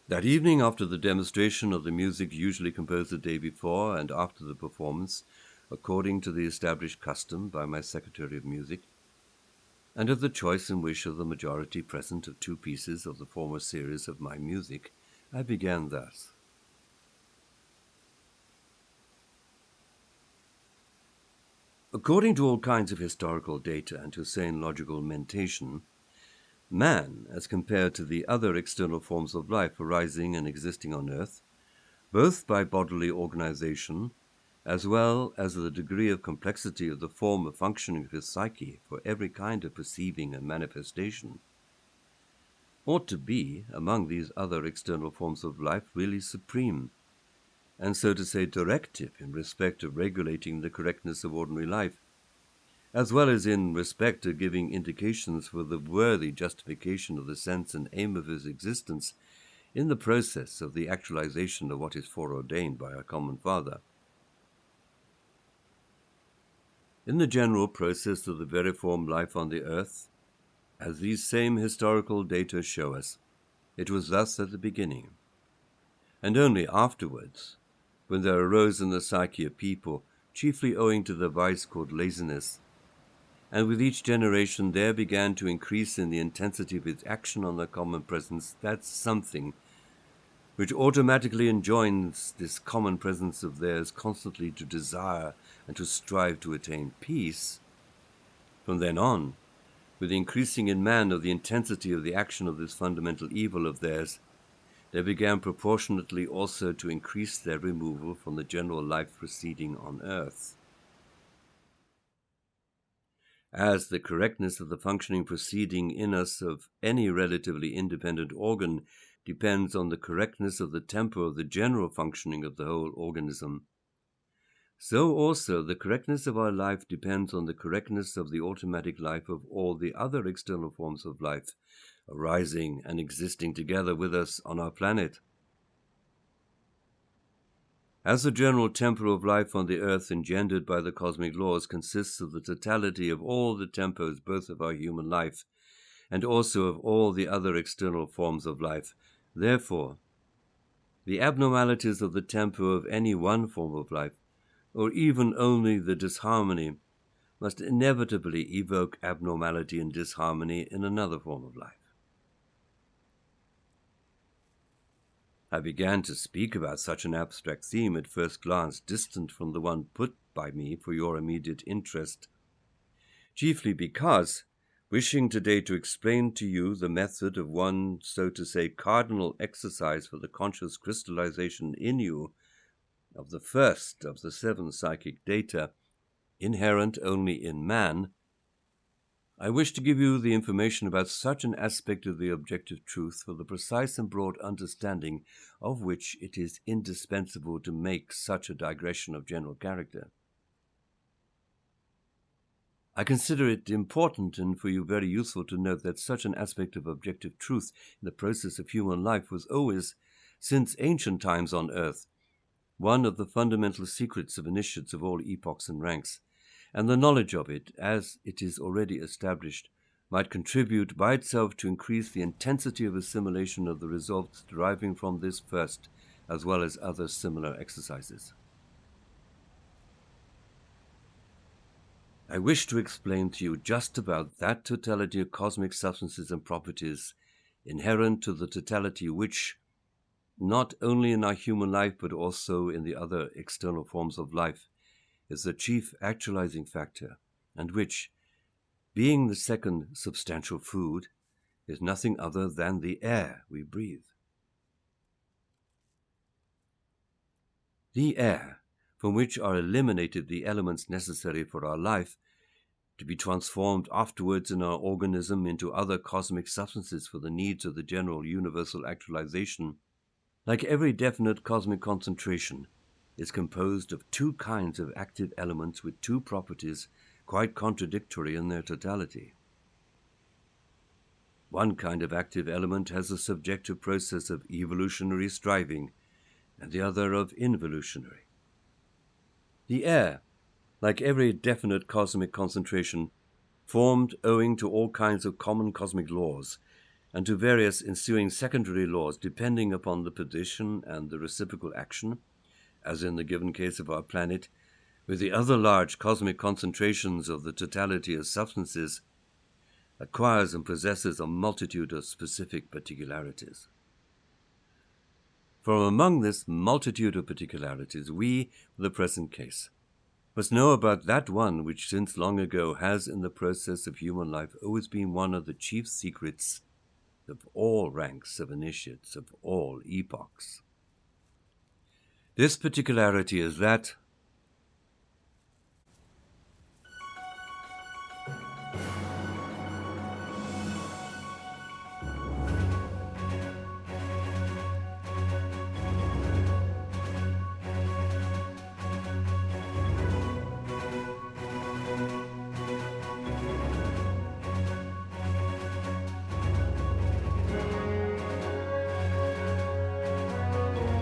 That evening, after the demonstration of the music usually composed the day before and after the performance, according to the established custom by my Secretary of Music, and of the choice and wish of the majority present of two pieces of the former series of my music, I began thus. According to all kinds of historical data and to sane logical mentation, man, as compared to the other external forms of life arising and existing on earth, both by bodily organization as well as the degree of complexity of the form of functioning of his psyche for every kind of perceiving and manifestation, ought to be, among these other external forms of life, really supreme, and so to say directive in respect of regulating the correctness of ordinary life, as well as in respect of giving indications for the worthy justification of the sense and aim of his existence in the process of the actualization of what is foreordained by our common Father. In the general process of the veriform life on the earth, as these same historical data show us, it was thus at the beginning, and only afterwards, when there arose in the psyche of people, chiefly owing to the vice called laziness, and with each generation there began to increase in the intensity of its action on the common presence that something which automatically enjoins this common presence of theirs constantly to desire and to strive to attain peace. From then on, with the increasing in man of the intensity of the action of this fundamental evil of theirs, they began proportionately also to increase their removal from the general life proceeding on earth. As the correctness of the functioning proceeding in us of any relatively independent organ depends on the correctness of the tempo of the general functioning of the whole organism, so also the correctness of our life depends on the correctness of the automatic life of all the other external forms of life arising and existing together with us on our planet. As the general tempo of life on the earth engendered by the cosmic laws consists of the totality of all the tempos both of our human life and also of all the other external forms of life, therefore, the abnormalities of the tempo of any one form of life, or even only the disharmony, must inevitably evoke abnormality and disharmony in another form of life. I began to speak about such an abstract theme at first glance distant from the one put by me for your immediate interest, chiefly because, wishing today to explain to you the method of one, so to say, cardinal exercise for the conscious crystallization in you of the first of the 7 psychic data, inherent only in man, I wish to give you the information about such an aspect of the objective truth for the precise and broad understanding of which it is indispensable to make such a digression of general character. I consider it important and for you very useful to note that such an aspect of objective truth in the process of human life was always, since ancient times on earth, one of the fundamental secrets of initiates of all epochs and ranks, and the knowledge of it, as it is already established, might contribute by itself to increase the intensity of assimilation of the results deriving from this first, as well as other similar exercises. I wish to explain to you just about that totality of cosmic substances and properties inherent to the totality which, not only in our human life but also in the other external forms of life, is the chief actualizing factor, and which, being the second substantial food, is nothing other than the air we breathe. The air, from which are eliminated the elements necessary for our life, to be transformed afterwards in our organism into other cosmic substances for the needs of the general universal actualization, like every definite cosmic concentration, is composed of 2 kinds of active elements with 2 properties quite contradictory in their totality. One kind of active element has a subjective process of evolutionary striving, and the other of involutionary. The air, like every definite cosmic concentration, formed owing to all kinds of common cosmic laws, and to various ensuing secondary laws depending upon the position and the reciprocal action, as in the given case of our planet, with the other large cosmic concentrations of the totality of substances, acquires and possesses a multitude of specific particularities. From among this multitude of particularities, we, for the present case, must know about that one which since long ago has in the process of human life always been one of the chief secrets of all ranks of initiates of all epochs. This particularity is that